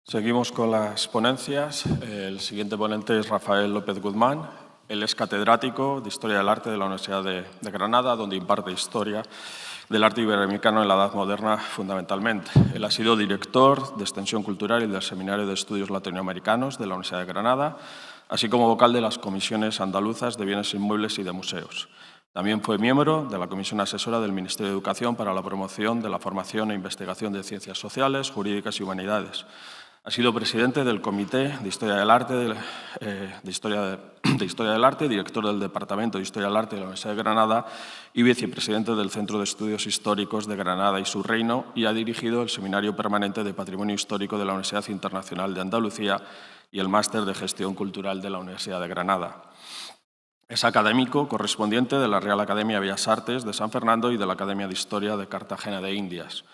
Seguimos con las ponencias. El siguiente ponente es Rafael López Guzmán. Él es catedrático de Historia del Arte de la Universidad de Granada, donde imparte Historia del Arte Iberoamericano en la Edad Moderna fundamentalmente. Él ha sido director de Extensión Cultural y del Seminario de Estudios Latinoamericanos de la Universidad de Granada, así como vocal de las comisiones andaluzas de bienes inmuebles y de museos. También fue miembro de la Comisión Asesora del Ministerio de Educación para la promoción de la formación e investigación de ciencias sociales, jurídicas y humanidades. Ha sido presidente del Comité de Historia del Arte, director del Departamento de Historia del Arte de la Universidad de Granada y vicepresidente del Centro de Estudios Históricos de Granada y su Reino, y ha dirigido el Seminario Permanente de Patrimonio Histórico de la Universidad Internacional de Andalucía y el Máster de Gestión Cultural de la Universidad de Granada. Es académico correspondiente de la Real Academia de Bellas Artes de San Fernando y de la Academia de Historia de Cartagena de Indias.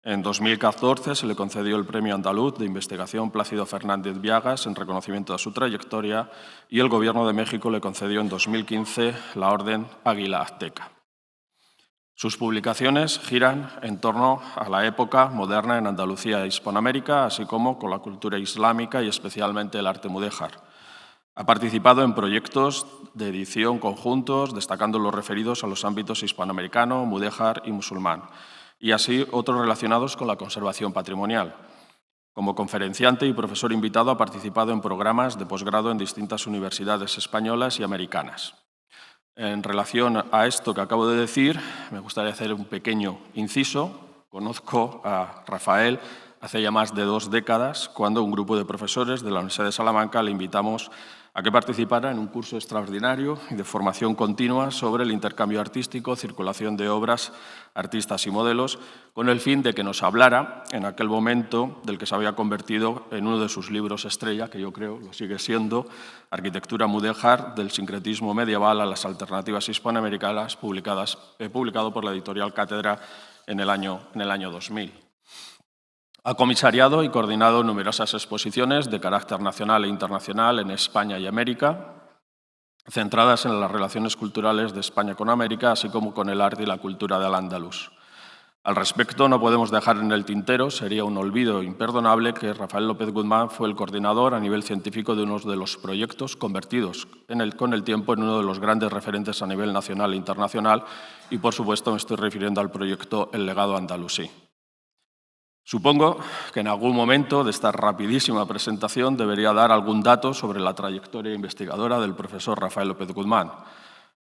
En 2014 se le concedió el Premio Andaluz de Investigación Plácido Fernández Viagas en reconocimiento a su trayectoria, y el Gobierno de México le concedió en 2015 la Orden Águila Azteca. Sus publicaciones giran en torno a la época moderna en Andalucía e Hispanoamérica, así como con la cultura islámica y especialmente el arte mudéjar. Ha participado en proyectos de edición conjuntos, destacando los referidos a los ámbitos hispanoamericano, mudéjar y musulmán, y así otros relacionados con la conservación patrimonial. Como conferenciante y profesor invitado ha participado en programas de posgrado en distintas universidades españolas y americanas. En relación a esto que acabo de decir, me gustaría hacer un pequeño inciso. Conozco a Rafael hace ya más de 2 décadas, cuando un grupo de profesores de la Universidad de Salamanca le invitamos a que participara en un curso extraordinario y de formación continua sobre el intercambio artístico, circulación de obras, artistas y modelos, con el fin de que nos hablara en aquel momento del que se había convertido en uno de sus libros estrella, que yo creo lo sigue siendo, Arquitectura mudéjar, del sincretismo medieval a las alternativas hispanoamericanas, publicado por la editorial Cátedra en el año 2000. Ha comisariado y coordinado numerosas exposiciones de carácter nacional e internacional en España y América, centradas en las relaciones culturales de España con América, así como con el arte y la cultura del Andaluz. Al respecto, no podemos dejar en el tintero, sería un olvido imperdonable, que Rafael López Guzmán fue el coordinador a nivel científico de uno de los proyectos convertidos con el tiempo en uno de los grandes referentes a nivel nacional e internacional, y por supuesto me estoy refiriendo al proyecto El Legado Andalusí. Supongo que en algún momento de esta rapidísima presentación debería dar algún dato sobre la trayectoria investigadora del profesor Rafael López Guzmán.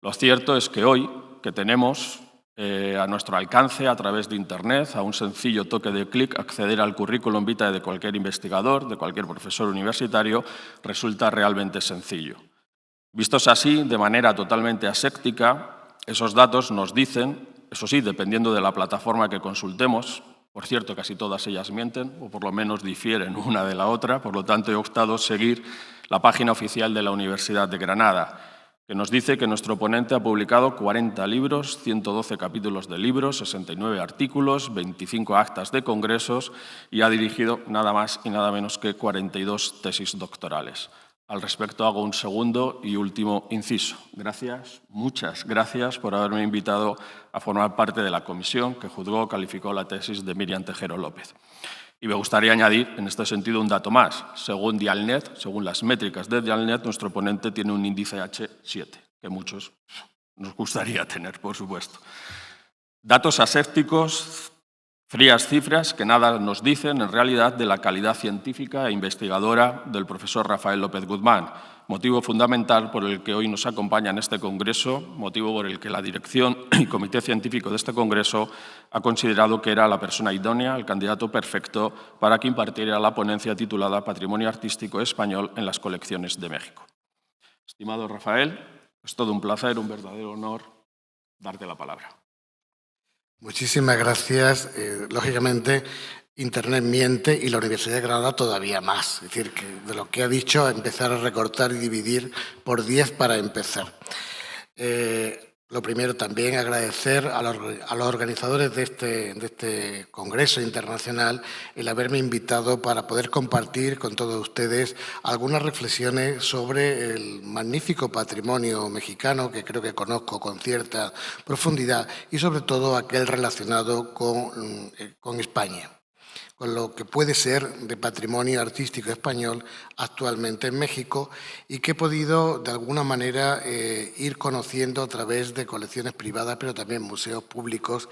Lo cierto es que hoy, que tenemos a nuestro alcance a través de Internet, a un sencillo toque de clic, acceder al currículum vitae de cualquier investigador, de cualquier profesor universitario, resulta realmente sencillo. Vistos así, de manera totalmente aséptica, esos datos nos dicen, eso sí, dependiendo de la plataforma que consultemos. Por cierto, casi todas ellas mienten, o por lo menos difieren una de la otra, por lo tanto he optado a seguir la página oficial de la Universidad de Granada, que nos dice que nuestro ponente ha publicado 40 libros, 112 capítulos de libros, 69 artículos, 25 actas de congresos y ha dirigido nada más y nada menos que 42 tesis doctorales. Al respecto hago un segundo y último inciso. Gracias, muchas gracias por haberme invitado a formar parte de la comisión que juzgó, calificó la tesis de Miriam Tejero López. Y me gustaría añadir en este sentido un dato más. Según Dialnet, según las métricas de Dialnet, nuestro ponente tiene un índice H7, que muchos nos gustaría tener, por supuesto. Datos asépticos, frías cifras que nada nos dicen en realidad de la calidad científica e investigadora del profesor Rafael López Guzmán, motivo fundamental por el que hoy nos acompaña en este congreso, motivo por el que la dirección y comité científico de este congreso ha considerado que era la persona idónea, el candidato perfecto para que impartiera la ponencia titulada Patrimonio Artístico Español en las colecciones de México. Estimado Rafael, es todo un placer, un verdadero honor darte la palabra. Muchísimas gracias. Lógicamente, Internet miente y la Universidad de Granada todavía más. Es decir, que de lo que ha dicho, empezar a recortar y dividir por 10 para empezar. Lo primero, también agradecer a los organizadores de este Congreso Internacional el haberme invitado para poder compartir con todos ustedes algunas reflexiones sobre el magnífico patrimonio mexicano, que creo que conozco con cierta profundidad, y sobre todo aquel relacionado con España. con lo que puede ser de patrimonio artístico español actualmente en México y que he podido de alguna manera ir conociendo a través de colecciones privadas, pero también museos públicos,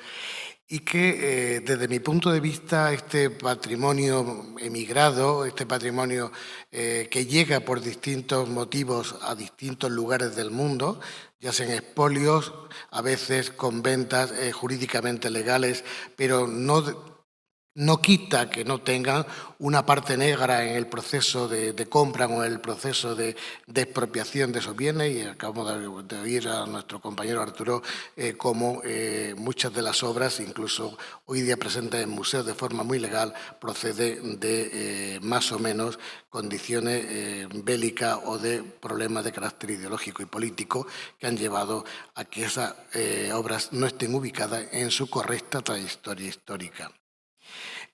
y que desde mi punto de vista este patrimonio emigrado, este patrimonio que llega por distintos motivos a distintos lugares del mundo, ya sean expolios, a veces con ventas jurídicamente legales, pero no quita que no tengan una parte negra en el proceso de compra o en el proceso de expropiación de esos bienes, y acabamos de oír a nuestro compañero Arturo cómo muchas de las obras, incluso hoy día presentes en museos de forma muy legal, proceden de más o menos condiciones bélicas o de problemas de carácter ideológico y político que han llevado a que esas obras no estén ubicadas en su correcta trayectoria histórica.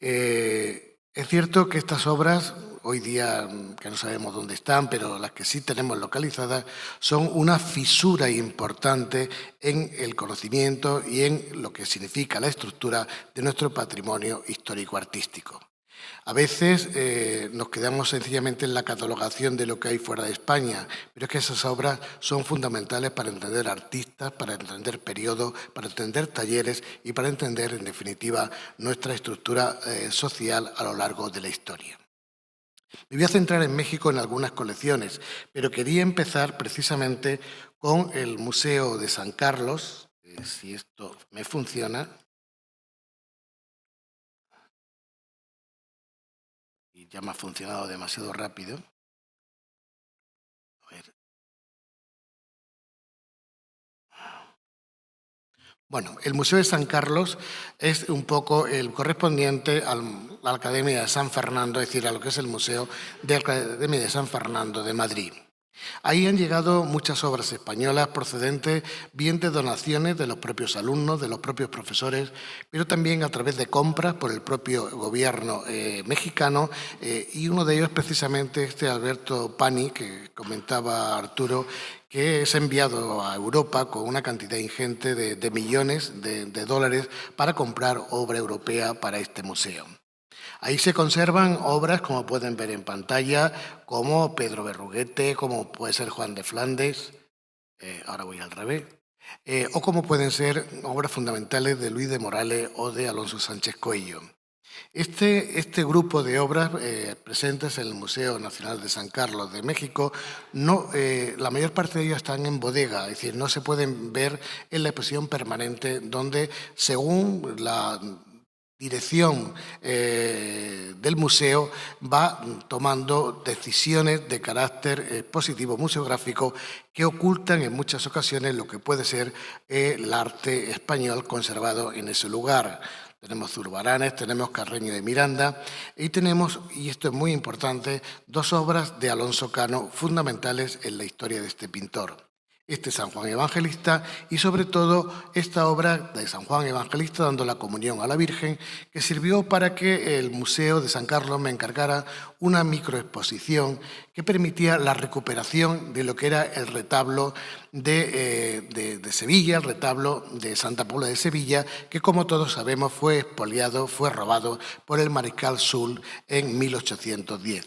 Es cierto que estas obras, hoy día que no sabemos dónde están, pero las que sí tenemos localizadas, son una fisura importante en el conocimiento y en lo que significa la estructura de nuestro patrimonio histórico-artístico. A veces nos quedamos sencillamente en la catalogación de lo que hay fuera de España, pero es que esas obras son fundamentales para entender artistas, para entender periodos, para entender talleres y para entender, en definitiva, nuestra estructura social a lo largo de la historia. Me voy a centrar en México en algunas colecciones, pero quería empezar precisamente con el Museo de San Carlos, si esto me funciona. Y ya me ha funcionado demasiado rápido. A ver. Bueno, el Museo de San Carlos es un poco el correspondiente a la Academia de San Fernando, es decir, a lo que es el Museo de la Academia de San Fernando de Madrid. Ahí han llegado muchas obras españolas procedentes bien de donaciones de los propios alumnos, de los propios profesores, pero también a través de compras por el propio gobierno mexicano, y uno de ellos es precisamente este Alberto Pani, que comentaba Arturo, que es enviado a Europa con una cantidad ingente de millones de dólares para comprar obra europea para este museo. Ahí se conservan obras, como pueden ver en pantalla, como Pedro Berruguete, como puede ser Juan de Flandes, ahora voy al revés, o como pueden ser obras fundamentales de Luis de Morales o de Alonso Sánchez Coello. Este grupo de obras presentes en el Museo Nacional de San Carlos de México, la mayor parte de ellas están en bodega, es decir, no se pueden ver en la exposición permanente, donde según la dirección del museo va tomando decisiones de carácter positivo museográfico que ocultan en muchas ocasiones lo que puede ser el arte español conservado en ese lugar. Tenemos Zurbaranes, tenemos Carreño de Miranda y tenemos, y esto es muy importante, dos obras de Alonso Cano fundamentales en la historia de este pintor. Este San Juan Evangelista y sobre todo esta obra de San Juan Evangelista dando la comunión a la Virgen, que sirvió para que el Museo de San Carlos me encargara una microexposición que permitía la recuperación de lo que era el retablo de Sevilla, el retablo de Santa Paula de Sevilla, que como todos sabemos fue expoliado, fue robado por el mariscal Soult en 1810.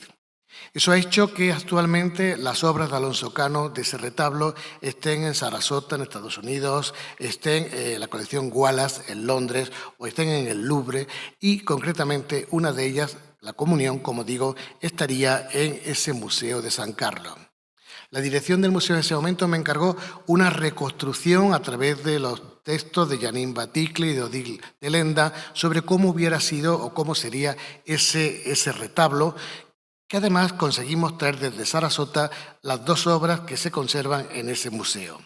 Eso ha hecho que actualmente las obras de Alonso Cano de ese retablo estén en Sarasota, en Estados Unidos, estén en la colección Wallace en Londres o estén en el Louvre, y concretamente una de ellas, la Comunión, como digo, estaría en ese Museo de San Carlos. La dirección del museo en ese momento me encargó una reconstrucción a través de los textos de Janine Baticli y de Odile de Lenda sobre cómo hubiera sido o cómo sería ese retablo, que además conseguimos traer desde Sarasota las dos obras que se conservan en ese museo.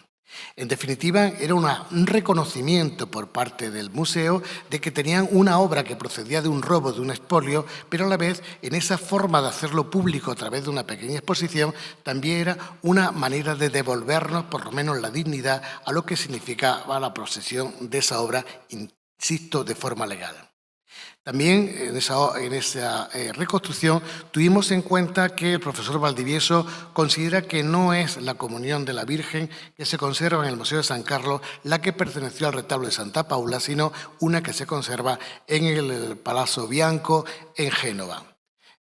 En definitiva, era un reconocimiento por parte del museo de que tenían una obra que procedía de un robo, de un expolio, pero a la vez, en esa forma de hacerlo público a través de una pequeña exposición, también era una manera de devolvernos, por lo menos, la dignidad a lo que significaba la posesión de esa obra, insisto, de forma legal. También en esa reconstrucción tuvimos en cuenta que el profesor Valdivieso considera que no es la comunión de la Virgen que se conserva en el Museo de San Carlos la que perteneció al retablo de Santa Paula, sino una que se conserva en el Palazzo Bianco en Génova.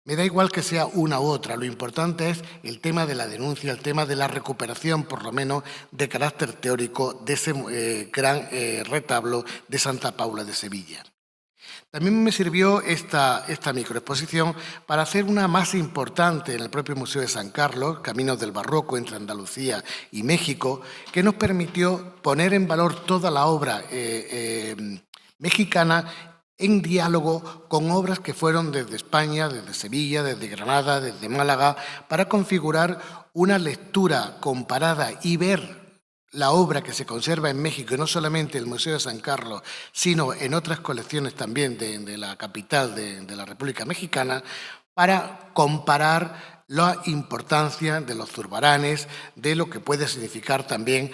Me da igual que sea una u otra, lo importante es el tema de la denuncia, el tema de la recuperación, por lo menos, de carácter teórico de ese gran retablo de Santa Paula de Sevilla. También me sirvió esta microexposición para hacer una más importante en el propio Museo de San Carlos, Caminos del Barroco entre Andalucía y México, que nos permitió poner en valor toda la obra mexicana en diálogo con obras que fueron desde España, desde Sevilla, desde Granada, desde Málaga, para configurar una lectura comparada y ver la obra que se conserva en México, y no solamente en el Museo de San Carlos, sino en otras colecciones también de la capital de la República Mexicana, para comparar la importancia de los zurbaranes, de lo que puede significar también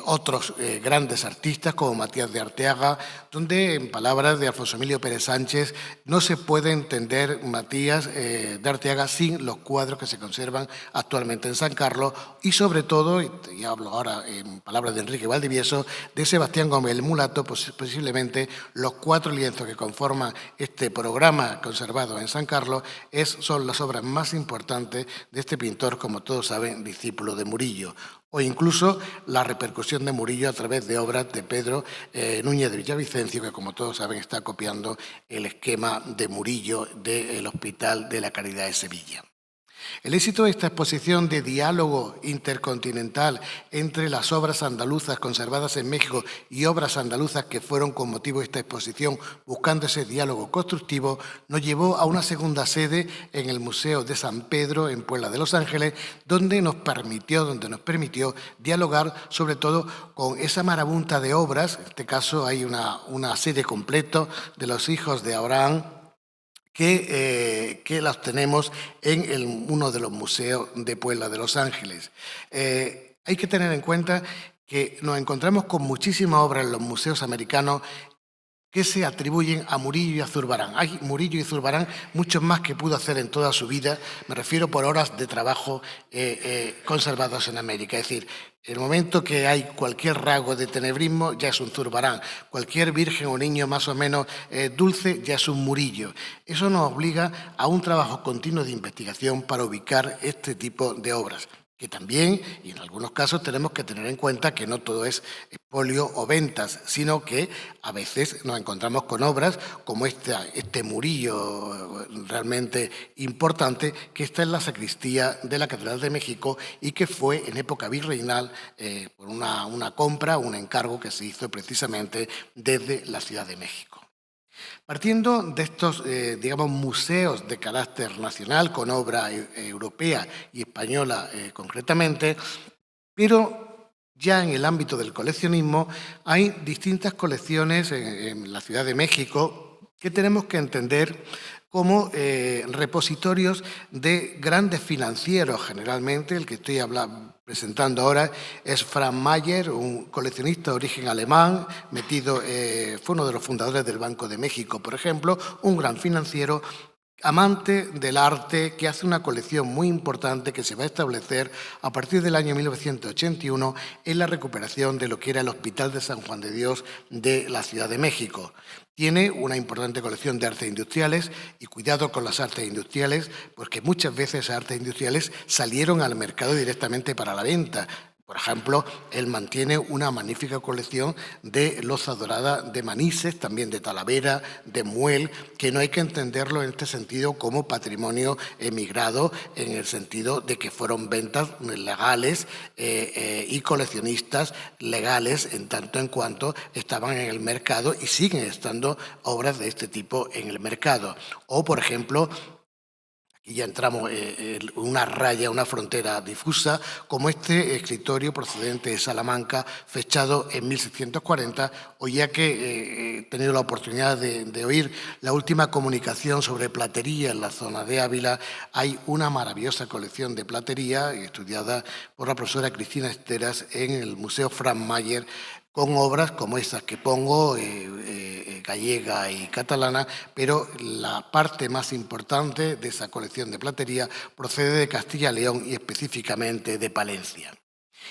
otros grandes artistas como Matías de Arteaga, donde en palabras de Alfonso Emilio Pérez Sánchez no se puede entender Matías de Arteaga sin los cuadros que se conservan actualmente en San Carlos y sobre todo, y hablo ahora en palabras de Enrique Valdivieso, de Sebastián Gómez el Mulato, posiblemente los 4 lienzos que conforman este programa conservado en San Carlos son las obras más importantes de este pintor, como todos saben, discípulo de Murillo, o incluso la repercusión de Murillo a través de obras de Pedro Núñez de Villavicencio, que como todos saben está copiando el esquema de Murillo del Hospital de la Caridad de Sevilla. El éxito de esta exposición de diálogo intercontinental entre las obras andaluzas conservadas en México y obras andaluzas que fueron con motivo de esta exposición buscando ese diálogo constructivo nos llevó a una segunda sede en el Museo de San Pedro en Puebla de Los Ángeles, donde nos permitió dialogar sobre todo con esa marabunta de obras. En este caso hay una serie completa de los hijos de Abraham, que las tenemos en uno de los museos de Puebla de Los Ángeles. Hay que tener en cuenta que nos encontramos con muchísimas obras en los museos americanos que se atribuyen a Murillo y a Zurbarán. Hay Murillo y Zurbarán muchos más que pudo hacer en toda su vida, me refiero por horas de trabajo conservados en América. Es decir, el momento que hay cualquier rasgo de tenebrismo ya es un Zurbarán, cualquier virgen o niño más o menos dulce ya es un Murillo. Eso nos obliga a un trabajo continuo de investigación para ubicar este tipo de obras, que también, y en algunos casos, tenemos que tener en cuenta que no todo es expolio o ventas, sino que a veces nos encontramos con obras como este Murillo realmente importante que está en la sacristía de la Catedral de México y que fue en época virreinal por una compra, un encargo que se hizo precisamente desde la Ciudad de México. Partiendo de estos, museos de carácter nacional, con obra europea y española concretamente, pero ya en el ámbito del coleccionismo hay distintas colecciones en la Ciudad de México que tenemos que entender como repositorios de grandes financieros. Generalmente el que estoy presentando ahora es Frank Mayer, un coleccionista de origen alemán, fue uno de los fundadores del Banco de México, por ejemplo, un gran financiero, amante del arte, que hace una colección muy importante que se va a establecer a partir del año 1981 en la recuperación de lo que era el Hospital de San Juan de Dios de la Ciudad de México. Tiene una importante colección de artes industriales y cuidado con las artes industriales, porque muchas veces esas artes industriales salieron al mercado directamente para la venta. Por ejemplo, él mantiene una magnífica colección de loza dorada de Manises, también de Talavera, de Muel, que no hay que entenderlo en este sentido como patrimonio emigrado, en el sentido de que fueron ventas legales y coleccionistas legales en tanto en cuanto estaban en el mercado y siguen estando obras de este tipo en el mercado. O, por ejemplo, y ya entramos en una raya, una frontera difusa, como este escritorio procedente de Salamanca, fechado en 1640, o ya que he tenido la oportunidad de oír la última comunicación sobre platería en la zona de Ávila, hay una maravillosa colección de platería estudiada por la profesora Cristina Esteras en el Museo Frank Mayer, con obras como esas que pongo, gallega y catalana, pero la parte más importante de esa colección de platería procede de Castilla y León y específicamente de Palencia.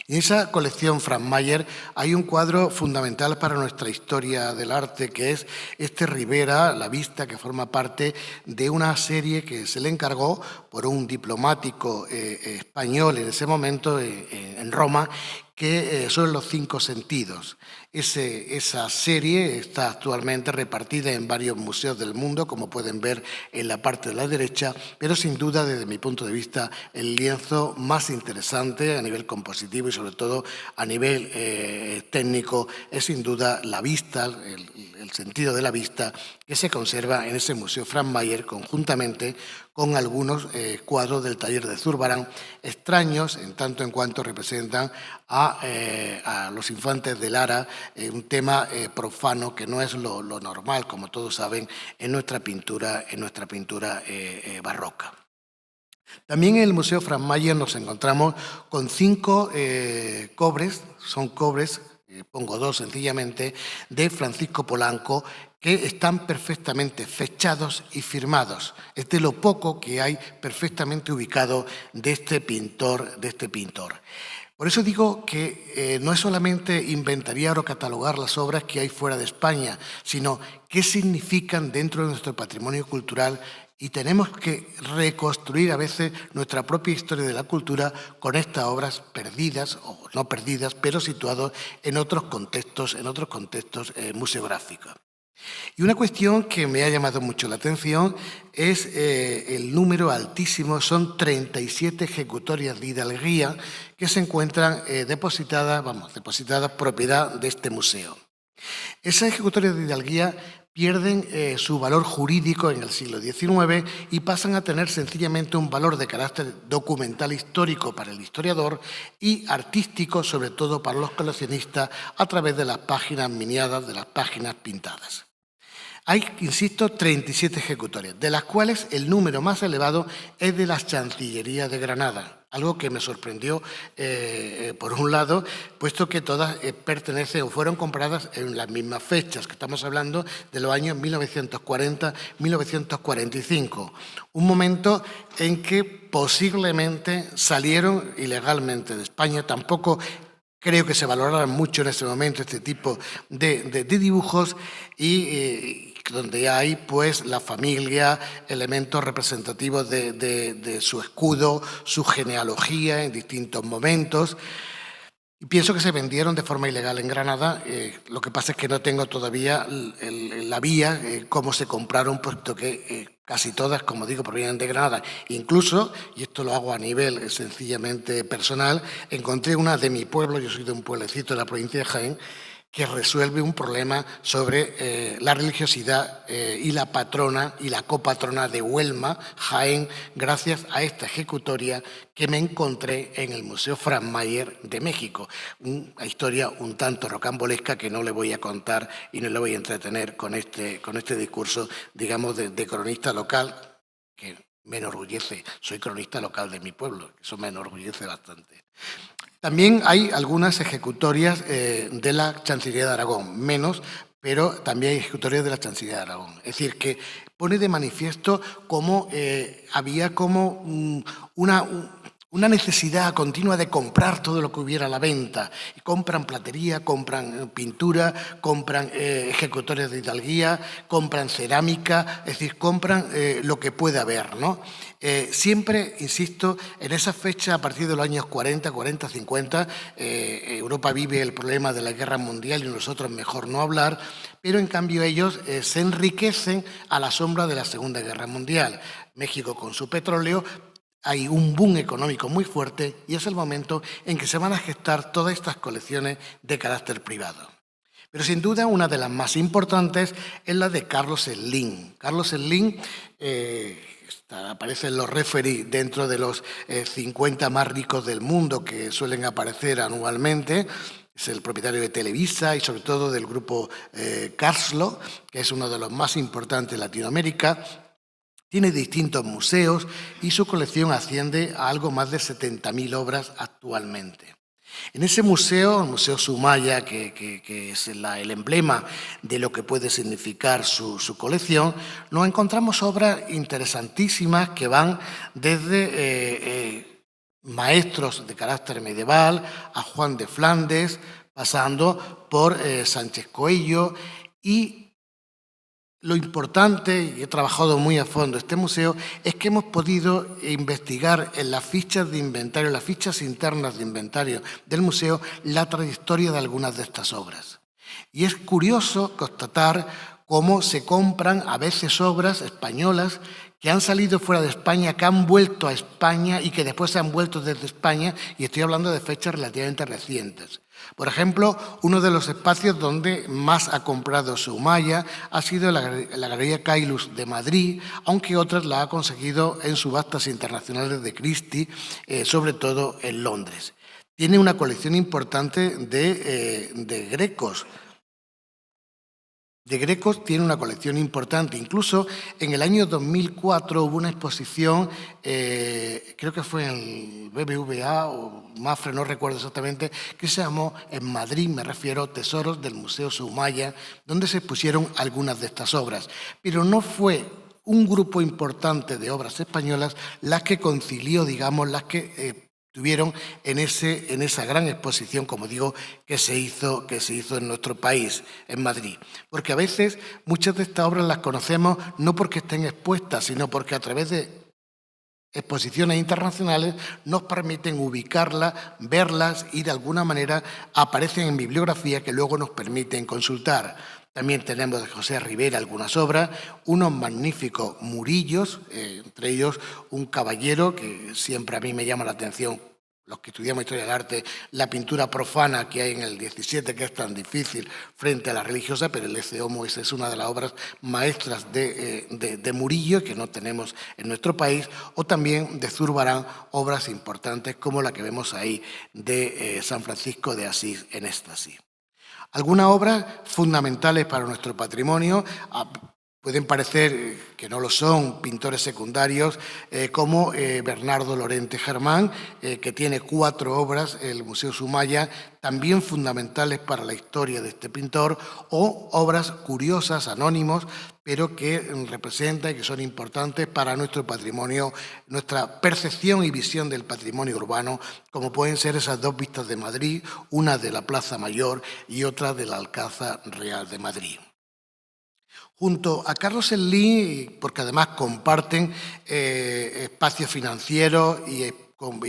En esa colección Frank Mayer hay un cuadro fundamental para nuestra historia del arte, que es este Rivera, La Vista, que forma parte de una serie que se le encargó por un diplomático español en ese momento en Roma, que son los 5 sentidos. Esa serie está actualmente repartida en varios museos del mundo, como pueden ver en la parte de la derecha, pero sin duda, desde mi punto de vista, el lienzo más interesante a nivel compositivo y sobre todo a nivel técnico es sin duda La Vista, el sentido de la vista, que se conserva en ese Museo Frank Mayer conjuntamente con algunos cuadros del taller de Zurbarán, extraños en tanto en cuanto representan a los infantes de Lara, un tema profano que no es lo normal, como todos saben, en nuestra pintura barroca. También en el Museo Frank Mayer nos encontramos con 5 cobres, son cobres, pongo 2 sencillamente, de Francisco Polanco, que están perfectamente fechados y firmados. Es de lo poco que hay perfectamente ubicado de este pintor. Por eso digo que no es solamente inventariar o catalogar las obras que hay fuera de España, sino qué significan dentro de nuestro patrimonio cultural, y tenemos que reconstruir a veces nuestra propia historia de la cultura con estas obras perdidas o no perdidas, pero situadas en otros contextos museográficos. Y una cuestión que me ha llamado mucho la atención es el número altísimo, son 37 ejecutorias de hidalguía que se encuentran depositadas propiedad de este museo. Esas ejecutorias de hidalguía pierden su valor jurídico en el siglo XIX y pasan a tener sencillamente un valor de carácter documental histórico para el historiador y artístico, sobre todo para los coleccionistas, a través de las páginas miniadas, de las páginas pintadas. Hay, insisto, 37 ejecutorias, de las cuales el número más elevado es de la Chancillería de Granada, algo que me sorprendió por un lado, puesto que todas pertenecen o fueron compradas en las mismas fechas, que estamos hablando de los años 1940-1945, un momento en que posiblemente salieron ilegalmente de España. Tampoco creo que se valoraran mucho en ese momento este tipo de dibujos y donde hay pues la familia, elementos representativos de su escudo, su genealogía en distintos momentos. Y pienso que se vendieron de forma ilegal en Granada. Lo que pasa es que no tengo todavía la vía, cómo se compraron, puesto que casi todas, como digo, provienen de Granada. Incluso, y esto lo hago a nivel sencillamente personal, encontré una de mi pueblo, yo soy de un pueblecito de la provincia de Jaén, que resuelve un problema sobre la religiosidad y la patrona y la copatrona de Huelma, Jaén, gracias a esta ejecutoria que me encontré en el Museo Frank Mayer de México. Una historia un tanto rocambolesca que no le voy a contar y no le voy a entretener con este discurso, digamos, de cronista local, que me enorgullece. Soy cronista local de mi pueblo, eso me enorgullece bastante. También hay algunas ejecutorias de la Chancillería de Aragón, menos, pero también hay ejecutorias de la Chancillería de Aragón. Es decir, que pone de manifiesto cómo había como una necesidad continua de comprar todo lo que hubiera a la venta. Compran platería, compran pintura, compran ejecutorias de hidalguía, compran cerámica, es decir, compran lo que pueda haber, ¿no? Siempre, insisto, en esa fecha, a partir de los años 40, 50, Europa vive el problema de la guerra mundial y nosotros mejor no hablar, pero en cambio ellos se enriquecen a la sombra de la Segunda Guerra Mundial. México con su petróleo, hay un boom económico muy fuerte y es el momento en que se van a gestar todas estas colecciones de carácter privado. Pero sin duda una de las más importantes es la de Carlos Slim. Carlos Slim aparece en los referees dentro de los 50 más ricos del mundo que suelen aparecer anualmente. Es el propietario de Televisa y sobre todo del grupo Carslo, que es uno de los más importantes de Latinoamérica. Tiene distintos museos y su colección asciende a algo más de 70.000 obras actualmente. En ese museo, el Museo Soumaya, que es el emblema de lo que puede significar su colección, nos encontramos obras interesantísimas que van desde maestros de carácter medieval a Juan de Flandes, pasando por Sánchez Coello, y lo importante, y he trabajado muy a fondo este museo, es que hemos podido investigar en las fichas de inventario, las fichas internas de inventario del museo, la trayectoria de algunas de estas obras. Y es curioso constatar cómo se compran a veces obras españolas que han salido fuera de España, que han vuelto a España y que después se han vuelto desde España, y estoy hablando de fechas relativamente recientes. Por ejemplo, uno de los espacios donde más ha comprado Soumaya ha sido la Galería Caylus de Madrid, aunque otras la ha conseguido en subastas internacionales de Christie, sobre todo en Londres. Tiene una colección importante de Grecos. De Grecos tiene una colección importante. Incluso en el año 2004 hubo una exposición, creo que fue en el BBVA o Mafre, no recuerdo exactamente, que se llamó en Madrid, me refiero, Tesoros del Museo Soumaya, donde se expusieron algunas de estas obras. Pero no fue un grupo importante de obras españolas las que concilió, digamos, las que tuvieron en esa gran exposición, como digo, que se hizo en nuestro país, en Madrid. Porque a veces muchas de estas obras las conocemos no porque estén expuestas, sino porque a través de exposiciones internacionales nos permiten ubicarlas, verlas y de alguna manera aparecen en bibliografía que luego nos permiten consultar. También tenemos de José Rivera algunas obras, unos magníficos murillos, entre ellos un caballero que siempre a mí me llama la atención, los que estudiamos Historia del Arte, la pintura profana que hay en el 17, que es tan difícil frente a la religiosa, pero el Ecce Homo es una de las obras maestras de Murillo que no tenemos en nuestro país, o también de Zurbarán, obras importantes como la que vemos ahí de San Francisco de Asís en éxtasis. Algunas obras fundamentales para nuestro patrimonio pueden parecer que no lo son, pintores secundarios como Bernardo Lorente Germán, que tiene 4 obras en el Museo Soumaya, también fundamentales para la historia de este pintor, o obras curiosas, anónimos, pero que representan y que son importantes para nuestro patrimonio, nuestra percepción y visión del patrimonio urbano, como pueden ser esas 2 vistas de Madrid, una de la Plaza Mayor y otra del Alcázar Real de Madrid. Junto a Carlos Slim, porque además comparten espacios financieros y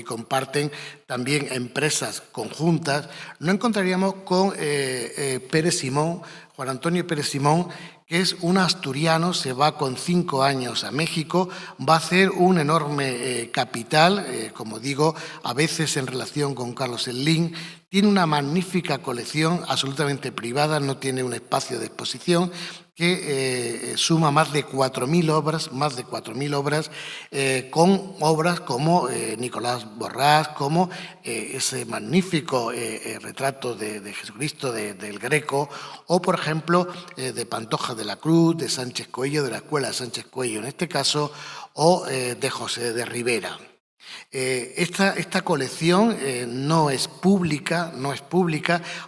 comparten también empresas conjuntas, nos encontraríamos con Pérez Simón, Juan Antonio Pérez Simón, que es un asturiano, se va con 5 años a México, va a hacer un enorme capital, como digo, a veces en relación con Carlos Slim. Tiene una magnífica colección absolutamente privada, no tiene un espacio de exposición, que suma más de 4.000 obras, con obras como Nicolás Borràs, como ese magnífico retrato de Jesucristo del Greco, o por ejemplo de Pantoja de la Cruz, de Sánchez Coello, de la Escuela de Sánchez Coello en este caso, o de José de Rivera. Esta colección no es pública,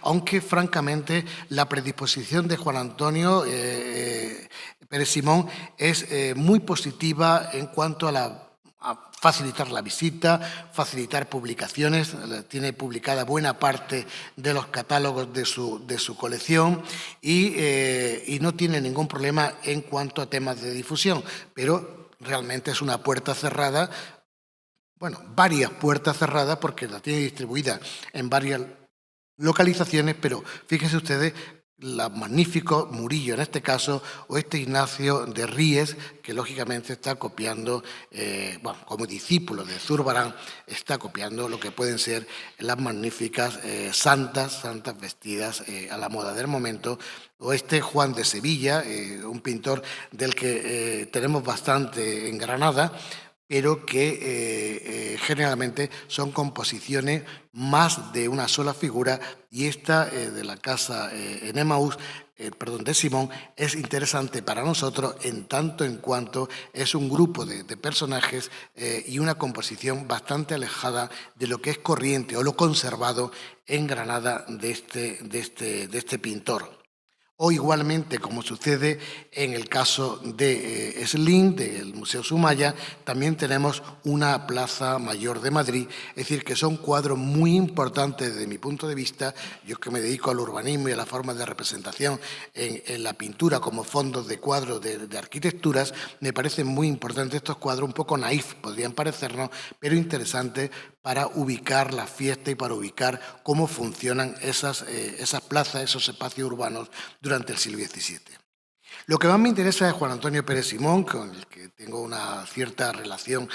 aunque francamente la predisposición de Juan Antonio Pérez Simón es muy positiva en cuanto a facilitar la visita, facilitar publicaciones. Tiene publicada buena parte de los catálogos de su colección y no tiene ningún problema en cuanto a temas de difusión, pero realmente es una puerta cerrada. Bueno, varias puertas cerradas porque la tiene distribuida en varias localizaciones, pero fíjense ustedes los magníficos Murillo en este caso, o este Ignacio de Ries, que lógicamente está copiando, como discípulo de Zurbarán, está copiando lo que pueden ser las magníficas santas vestidas a la moda del momento, o este Juan de Sevilla, un pintor del que tenemos bastante en Granada, pero que generalmente son composiciones más de una sola figura, y esta de la casa en Emmaús, de Simón, es interesante para nosotros en tanto en cuanto es un grupo de personajes y una composición bastante alejada de lo que es corriente o lo conservado en Granada de este pintor. O igualmente, como sucede en el caso de Slim, del Museo Sumaya, también tenemos una Plaza Mayor de Madrid, es decir, que son cuadros muy importantes desde mi punto de vista. Yo que me dedico al urbanismo y a la forma de representación en la pintura como fondos de cuadros de arquitecturas, me parecen muy importantes estos cuadros, un poco naif podrían parecernos, pero interesantes para ubicar la fiesta y para ubicar cómo funcionan esas plazas, esos espacios urbanos durante el siglo XVII. Lo que más me interesa de Juan Antonio Pérez Simón, con el que tengo una cierta relación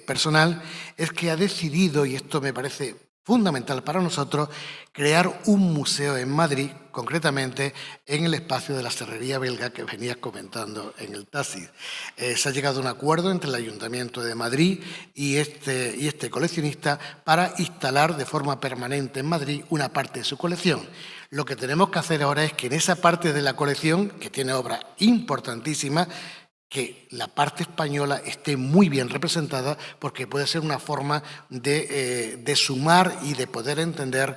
personal, es que ha decidido, y esto me parece fundamental para nosotros, crear un museo en Madrid, concretamente en el espacio de la Serrería Belga que venías comentando en el taxi. Se ha llegado a un acuerdo entre el Ayuntamiento de Madrid y este coleccionista para instalar de forma permanente en Madrid una parte de su colección. Lo que tenemos que hacer ahora es que en esa parte de la colección, que tiene obras importantísimas, que la parte española esté muy bien representada, porque puede ser una forma de sumar y de poder entender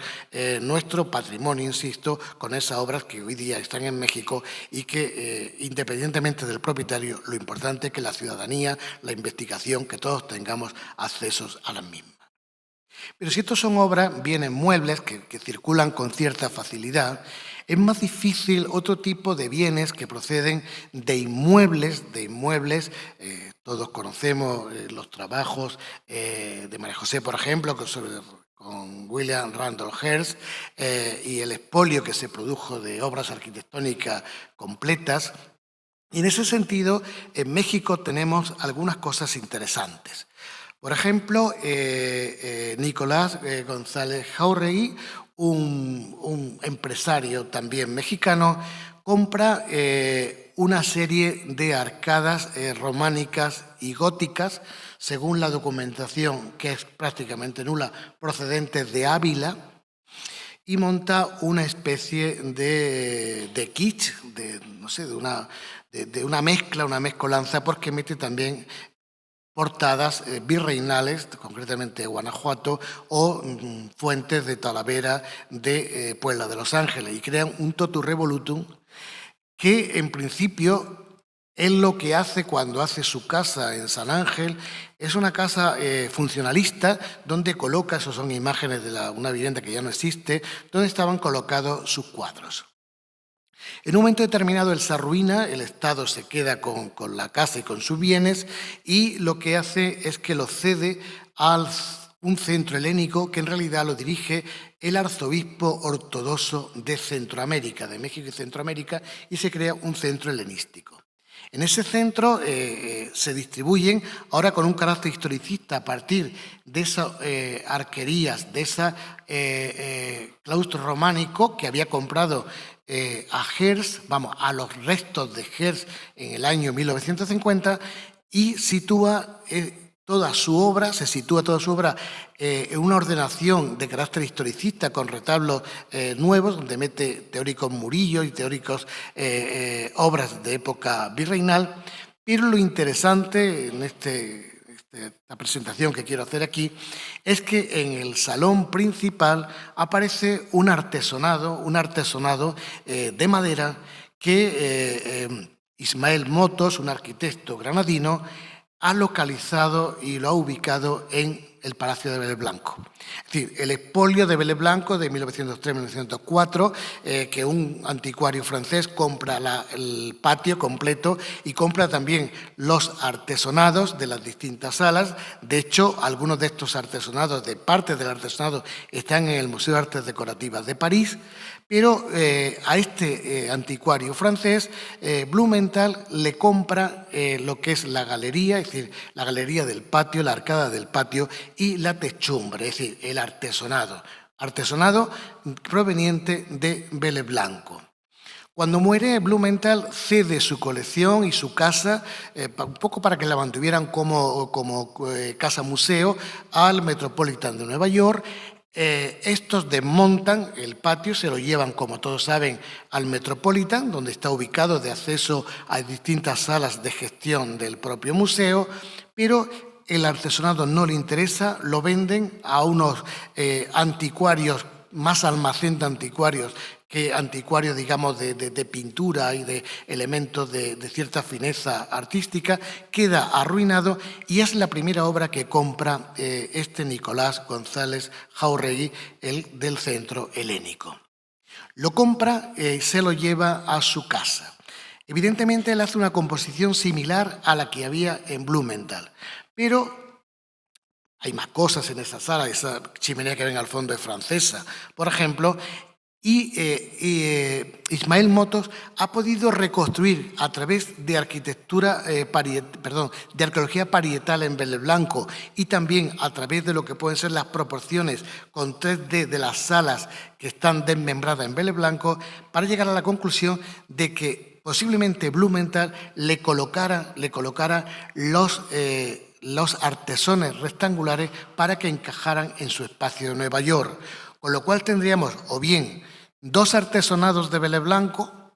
nuestro patrimonio, insisto, con esas obras que hoy día están en México y que, independientemente del propietario, lo importante es que la ciudadanía, la investigación, que todos tengamos accesos a las mismas. Pero si estos son obras, bienes muebles que circulan con cierta facilidad, es más difícil otro tipo de bienes que proceden de inmuebles. Todos conocemos los trabajos de María José, por ejemplo, con William Randolph Hearst, y el expolio que se produjo de obras arquitectónicas completas. Y en ese sentido, en México tenemos algunas cosas interesantes. Por ejemplo, Nicolás González Jáuregui, un empresario también mexicano, compra una serie de arcadas románicas y góticas, según la documentación, que es prácticamente nula, procedentes de Ávila, y monta una especie de kitsch, de una mezcla, una mezcolanza, porque mete también portadas virreinales, concretamente de Guanajuato, o fuentes de Talavera de Puebla de Los Ángeles, y crean un totum revolutum que en principio él lo que hace cuando hace su casa en San Ángel es una casa funcionalista donde coloca, eso son imágenes de una vivienda que ya no existe, donde estaban colocados sus cuadros. En un momento determinado él se arruina, el Estado se queda con la casa y con sus bienes, y lo que hace es que lo cede a un centro helénico que en realidad lo dirige el arzobispo ortodoxo de Centroamérica, de México y Centroamérica, y se crea un centro helenístico. En ese centro se distribuyen, ahora con un carácter historicista, a partir de esas arquerías, de ese claustro románico que había comprado a Hearst, a los restos de Hearst en el año 1950, y sitúa toda su obra en una ordenación de carácter historicista con retablos nuevos, donde mete teóricos Murillo y teóricos obras de época virreinal. Pero lo interesante en esta presentación que quiero hacer aquí es que en el salón principal aparece un artesonado de madera que Ismael Motos, un arquitecto granadino, ha localizado y lo ha ubicado en el Palacio de Vélez Blanco. Es decir, el expolio de Vélez Blanco de 1903-1904, que un anticuario francés compra el patio completo y compra también los artesonados de las distintas salas. De hecho, algunos de estos artesonados, de parte del artesonado, están en el Museo de Artes Decorativas de París. Pero a este anticuario francés, Blumenthal le compra lo que es la galería, es decir, la galería del patio, la arcada del patio y la techumbre, es decir, el artesonado proveniente de Vélez Blanco. Cuando muere, Blumenthal cede su colección y su casa, un poco para que la mantuvieran como casa-museo, al Metropolitan de Nueva York. Estos desmontan el patio, se lo llevan, como todos saben, al Metropolitan, donde está ubicado, de acceso a distintas salas de gestión del propio museo, pero el artesonado no le interesa, lo venden a unos anticuarios, más almacén de anticuarios que anticuarios, digamos, de pintura y de elementos de cierta fineza artística, queda arruinado y es la primera obra que compra este Nicolás González Jáuregui, el del Centro Helénico. Lo compra y se lo lleva a su casa. Evidentemente, él hace una composición similar a la que había en Blumenthal, pero hay más cosas en esa sala. Esa chimenea que ven al fondo es francesa, por ejemplo. Y Ismael Motos ha podido reconstruir a través de de arqueología parietal en verde blanco y también a través de lo que pueden ser las proporciones con 3D de las salas que están desmembradas en verde blanco, para llegar a la conclusión de que posiblemente Blumenthal le colocara los artesones rectangulares para que encajaran en su espacio de Nueva York. Con lo cual tendríamos o bien dos artesonados de verde blanco,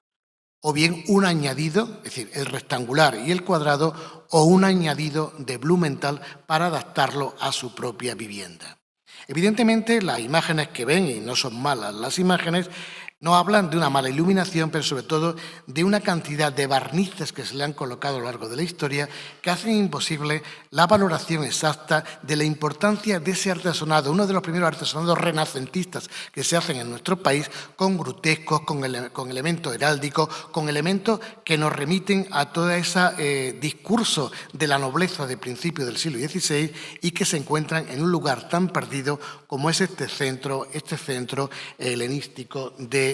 o bien un añadido, es decir, el rectangular y el cuadrado, o un añadido de Blumenthal para adaptarlo a su propia vivienda. Evidentemente, las imágenes que ven, y no son malas las imágenes, no hablan de una mala iluminación, pero sobre todo de una cantidad de barnices que se le han colocado a lo largo de la historia que hacen imposible la valoración exacta de la importancia de ese artesonado, uno de los primeros artesonados renacentistas que se hacen en nuestro país, con grutescos, con elementos heráldicos, con elementos que nos remiten a todo ese discurso de la nobleza de principios del siglo XVI y que se encuentran en un lugar tan perdido como es este centro helenístico de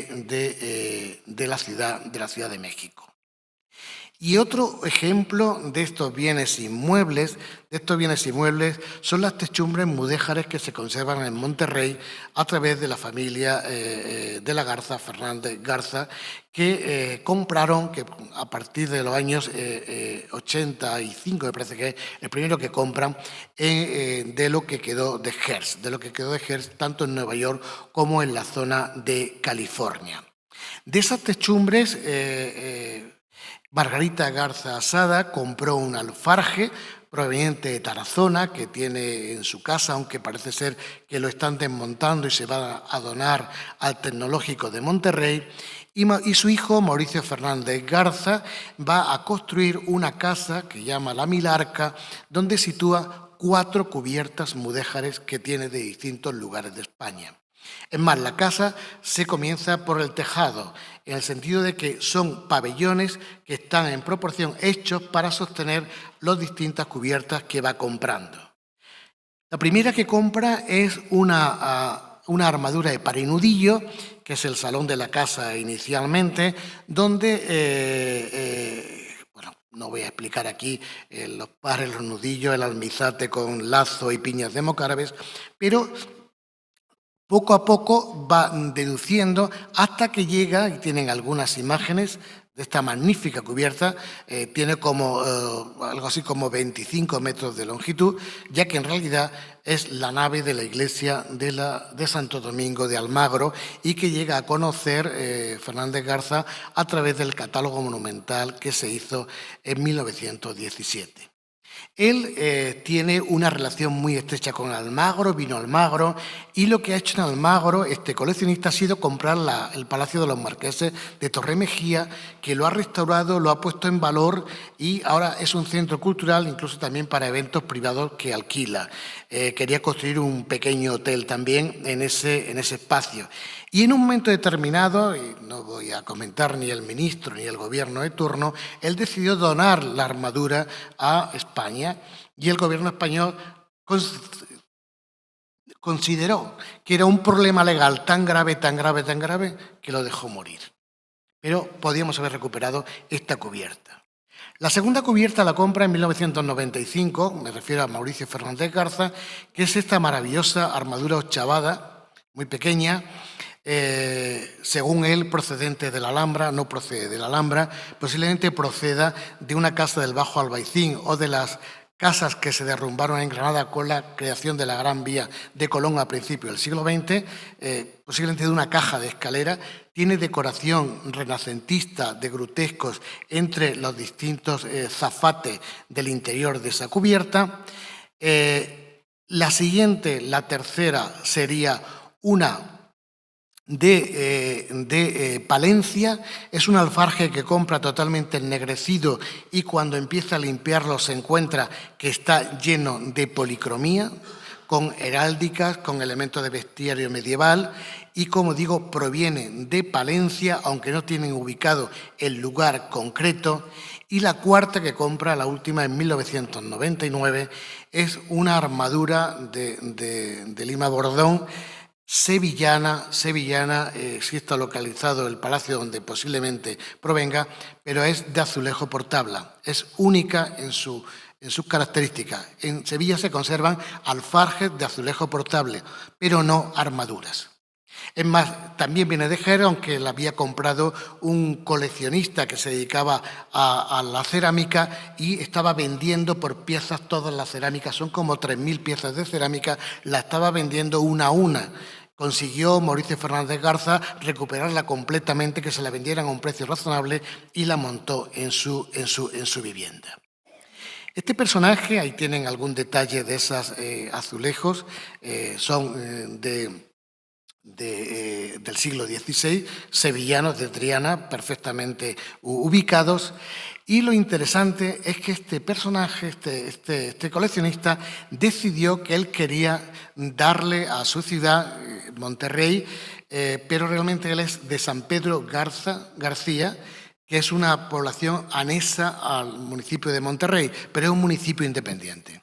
la ciudad de México. Y otro ejemplo de estos bienes inmuebles son las techumbres mudéjares que se conservan en Monterrey a través de la familia de la Garza, Fernández Garza, que compraron, que a partir de los años 85, me parece que es el primero que compran, de lo que quedó de Hearst, tanto en Nueva York como en la zona de California. De esas techumbres, Margarita Garza Asada compró un alfarje proveniente de Tarazona que tiene en su casa, aunque parece ser que lo están desmontando y se va a donar al Tecnológico de Monterrey. Y su hijo, Mauricio Fernández Garza, va a construir una casa que llama La Milarca, donde sitúa 4 cubiertas mudéjares que tiene de distintos lugares de España. Es más, la casa se comienza por el tejado, en el sentido de que son pabellones que están en proporción hechos para sostener las distintas cubiertas que va comprando. La primera que compra es una armadura de parinudillo, que es el salón de la casa inicialmente, donde, no voy a explicar aquí los pares, los nudillos, el almizate con lazo y piñas de mocárabes, pero poco a poco va deduciendo hasta que llega, y tienen algunas imágenes de esta magnífica cubierta, tiene como algo así como 25 metros de longitud, ya que en realidad es la nave de la iglesia de Santo Domingo de Almagro y que llega a conocer Fernández Garza a través del catálogo monumental que se hizo en 1917. Él tiene una relación muy estrecha con Almagro, vino a Almagro, y lo que ha hecho en Almagro este coleccionista ha sido comprar el Palacio de los Marqueses de Torremejía, que lo ha restaurado, lo ha puesto en valor y ahora es un centro cultural, incluso también para eventos privados que alquila. Quería construir un pequeño hotel también en ese espacio. Y en un momento determinado, y no voy a comentar ni el ministro ni el gobierno de turno, él decidió donar la armadura a España y el gobierno español consideró que era un problema legal tan grave que lo dejó morir. Pero podíamos haber recuperado esta cubierta. La segunda cubierta la compra en 1995, me refiero a Mauricio Fernández Garza, que es esta maravillosa armadura ochavada, muy pequeña, según él, procedente de la Alhambra, no procede de la Alhambra, posiblemente proceda de una casa del Bajo Albaicín o de las casas que se derrumbaron en Granada con la creación de la Gran Vía de Colón a principios del siglo XX, posiblemente de una caja de escalera. Tiene decoración renacentista de grutescos entre los distintos zafates del interior de esa cubierta. La siguiente, la tercera, sería una de Palencia. Es un alfarje que compra totalmente ennegrecido y cuando empieza a limpiarlo se encuentra que está lleno de policromía, con heráldicas, con elementos de bestiario medieval y, como digo, proviene de Palencia, aunque no tienen ubicado el lugar concreto. Y la cuarta que compra, la última en 1999, es una armadura de lima bordón sevillana, sí está localizado el palacio donde posiblemente provenga, pero es de azulejo por tabla, es única en sus características. En Sevilla se conservan alfarjes de azulejo portable, pero no armaduras. Es más, también viene de Jerez, aunque la había comprado un coleccionista que se dedicaba a la cerámica y estaba vendiendo por piezas todas las cerámicas. Son como 3.000 piezas de cerámica, la estaba vendiendo una a una. Consiguió Mauricio Fernández Garza recuperarla completamente, que se la vendieran a un precio razonable y la montó en su vivienda. Este personaje, ahí tienen algún detalle de esos azulejos, son del siglo XVI, sevillanos de Triana, perfectamente ubicados. Y lo interesante es que este personaje, este coleccionista, decidió que él quería darle a su ciudad, Monterrey, pero realmente él es de San Pedro García, que es una población anexa al municipio de Monterrey, pero es un municipio independiente.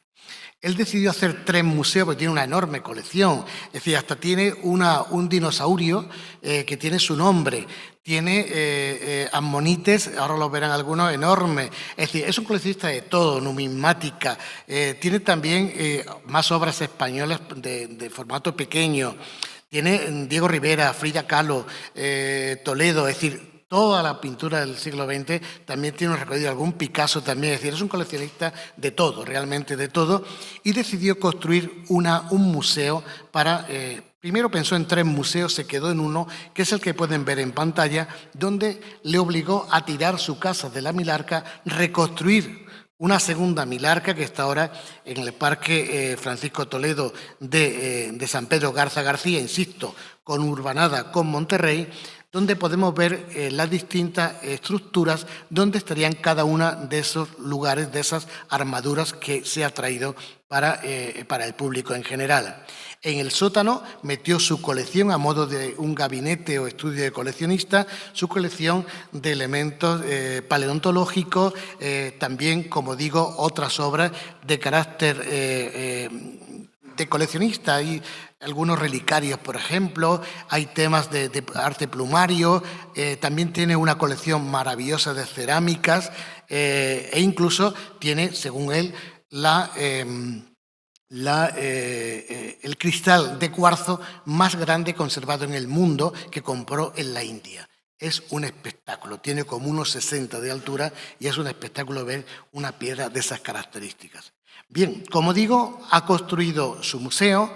Él decidió hacer 3 museos porque tiene una enorme colección, es decir, hasta tiene un dinosaurio que tiene su nombre, tiene ammonites, ahora lo verán algunos, enormes, es decir, es un coleccionista de todo, numismática, tiene también más obras españolas de formato pequeño, tiene Diego Rivera, Frida Kahlo, Toledo, es decir, toda la pintura del siglo XX, también tiene un recorrido, algún Picasso también, es decir, es un coleccionista de todo, realmente de todo, y decidió construir un museo para, primero pensó en 3 museos, se quedó en uno, que es el que pueden ver en pantalla, donde le obligó a tirar su casa de la Milarca, reconstruir una segunda Milarca que está ahora en el Parque Francisco Toledo de San Pedro García, insisto, conurbanada con Monterrey, donde podemos ver las distintas estructuras donde estarían cada una de esos lugares, de esas armaduras que se ha traído para el público en general. En el sótano metió su colección a modo de un gabinete o estudio de coleccionista, su colección de elementos paleontológicos, también, como digo, otras obras de carácter de coleccionista. Hay algunos relicarios, por ejemplo, hay temas de arte plumario, también tiene una colección maravillosa de cerámicas e incluso tiene, según él, el cristal de cuarzo más grande conservado en el mundo, que compró en la India. Es un espectáculo, tiene como unos 60 de altura y es un espectáculo ver una piedra de esas características. Bien, como digo, ha construido su museo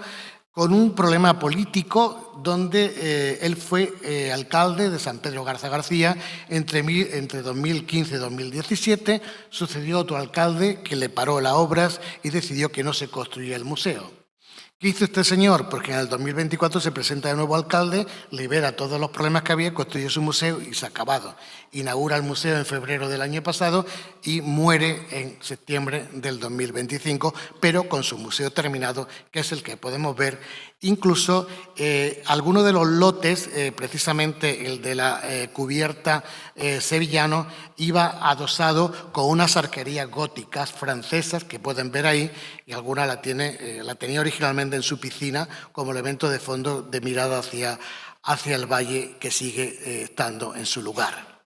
con un problema político donde él fue alcalde de San Pedro García entre 2015 y 2017. Sucedió otro alcalde que le paró las obras y decidió que no se construía el museo. ¿Qué hizo este señor? Porque en el 2024 se presenta de nuevo alcalde, libera todos los problemas que había, construye su museo y se ha acabado. Inaugura el museo en febrero del año pasado y muere en septiembre del 2025, pero con su museo terminado, que es el que podemos ver. Incluso algunos de los lotes, precisamente el de la cubierta sevillano, iba adosado con unas arquerías góticas francesas que pueden ver ahí, y alguna la tenía originalmente en su piscina como elemento de fondo de mirada hacia el valle, que sigue estando en su lugar.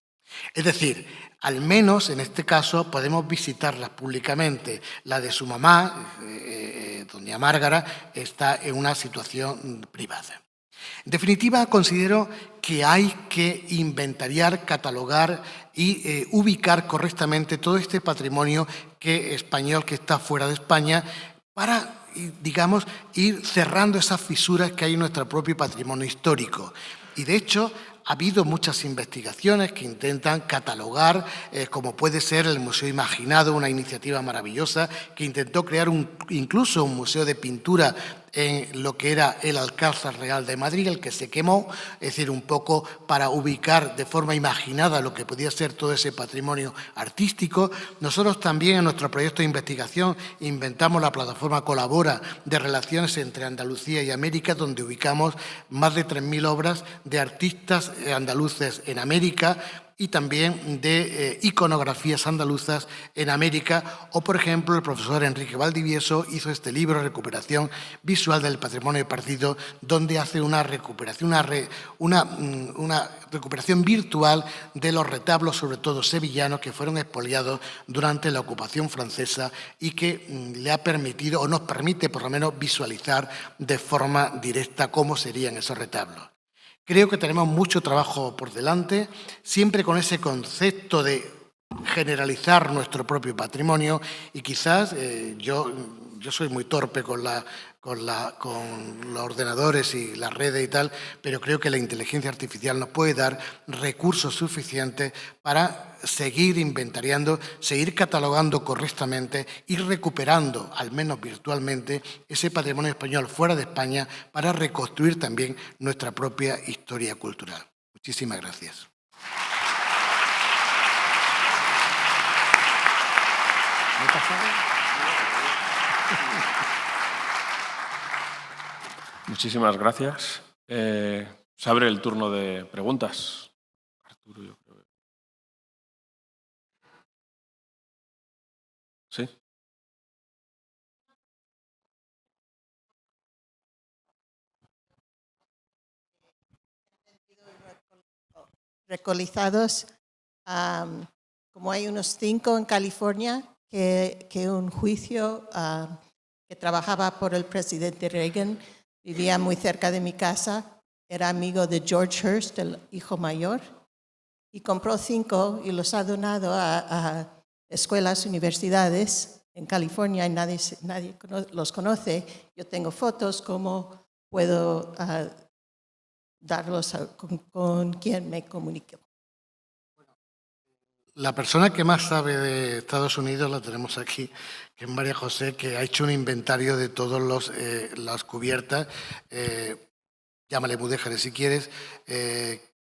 Es decir, al menos en este caso podemos visitarlas públicamente. La de su mamá, doña Márgara, está en una situación privada. En definitiva, considero que hay que inventariar, catalogar y ubicar correctamente todo este patrimonio español que está fuera de España para, digamos, ir cerrando esas fisuras que hay en nuestro propio patrimonio histórico. Y, de hecho, ha habido muchas investigaciones que intentan catalogar, como puede ser el Museo Imaginado, una iniciativa maravillosa que intentó crear incluso un museo de pintura en lo que era el Alcázar Real de Madrid, el que se quemó, es decir, un poco para ubicar de forma imaginada lo que podía ser todo ese patrimonio artístico. Nosotros también en nuestro proyecto de investigación inventamos la plataforma Colabora de relaciones entre Andalucía y América, donde ubicamos más de 3.000 obras de artistas andaluces en América y también de iconografías andaluzas en América. O, por ejemplo, el profesor Enrique Valdivieso hizo este libro, Recuperación Visual del Patrimonio Perdido, donde hace una recuperación, una recuperación virtual de los retablos, sobre todo sevillanos, que fueron expoliados durante la ocupación francesa y que le ha permitido, o nos permite por lo menos, visualizar de forma directa cómo serían esos retablos. Creo que tenemos mucho trabajo por delante, siempre con ese concepto de generalizar nuestro propio patrimonio y quizás yo soy muy torpe con los ordenadores y las redes y tal, pero creo que la inteligencia artificial nos puede dar recursos suficientes para seguir inventariando, seguir catalogando correctamente y recuperando, al menos virtualmente, ese patrimonio español fuera de España para reconstruir también nuestra propia historia cultural. Muchísimas gracias. ¿Me he pasado? Muchísimas gracias. Se abre el turno de preguntas. Arturo, yo creo. ¿Sí? Recolizados, como hay unos 5 en California, que un juicio que trabajaba por el presidente Reagan, vivía muy cerca de mi casa, era amigo de George Hearst, el hijo mayor, y compró 5 y los ha donado a escuelas, universidades en California y nadie los conoce. Yo tengo fotos, cómo puedo darlos con quien me comunico. La persona que más sabe de Estados Unidos la tenemos aquí, que es María José, que ha hecho un inventario de todas las cubiertas, llámale mudéjares si quieres,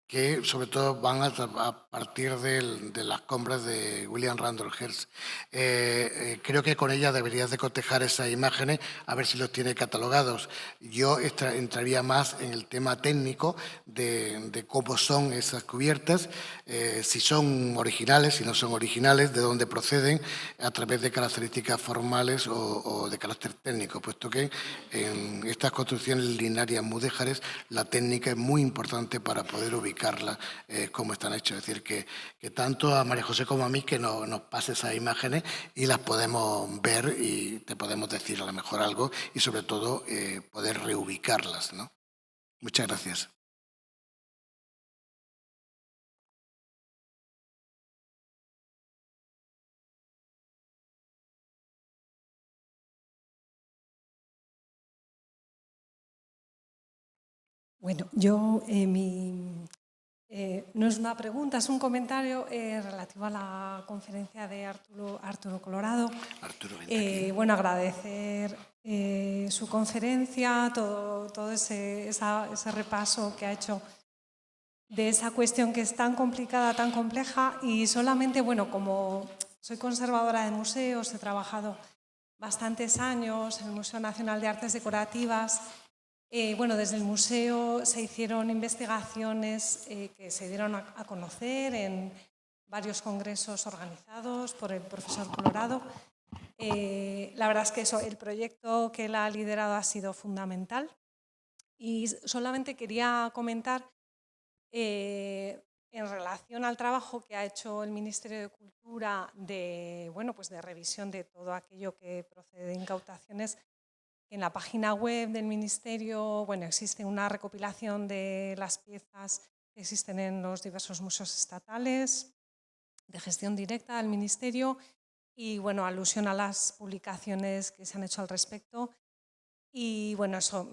que sobre todo van a partir de las compras de William Randolph Hearst. Creo que con ella deberías de cotejar esas imágenes a ver si los tiene catalogados. Yo entraría más en el tema técnico de cómo son esas cubiertas, si son originales, si no son originales, de dónde proceden, a través de características formales o de carácter técnico, puesto que en estas construcciones linearias mudéjares la técnica es muy importante para poder ubicarla cómo están hechas. Es decir, que tanto a María José como a mí que nos pase esas imágenes y las podemos ver y te podemos decir a lo mejor algo y sobre todo poder reubicarlas, ¿no? Muchas gracias. Bueno, yo no es una pregunta, es un comentario relativo a la conferencia de Arturo Colorado. Bueno, agradecer su conferencia, todo ese repaso que ha hecho de esa cuestión que es tan complicada, tan compleja, y solamente, bueno, como soy conservadora de museos, he trabajado bastantes años en el Museo Nacional de Artes Decorativas. Bueno, desde el museo se hicieron investigaciones que se dieron a conocer en varios congresos organizados por el profesor Colorado. La verdad es que el proyecto que él ha liderado ha sido fundamental. Y solamente quería comentar en relación al trabajo que ha hecho el Ministerio de Cultura de revisión de todo aquello que procede de incautaciones. En la página web del Ministerio, bueno, existe una recopilación de las piezas que existen en los diversos museos estatales, de gestión directa del Ministerio y, bueno, alusión a las publicaciones que se han hecho al respecto. Y, bueno, eso,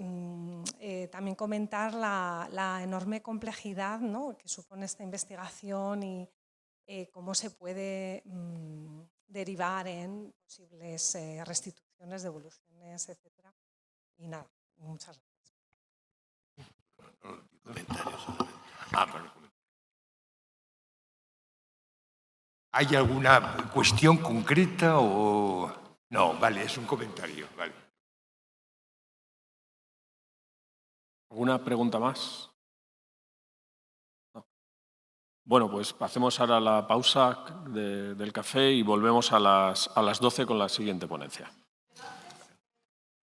también comentar la enorme complejidad, ¿no?, que supone esta investigación y cómo se puede derivar en posibles restituciones, devoluciones, etcétera. Y nada, muchas gracias. ¿Hay alguna cuestión concreta o...? No, vale, es un comentario, vale. ¿Alguna pregunta más? No. Bueno, pues hacemos ahora la pausa del café y volvemos a las 12 con la siguiente ponencia.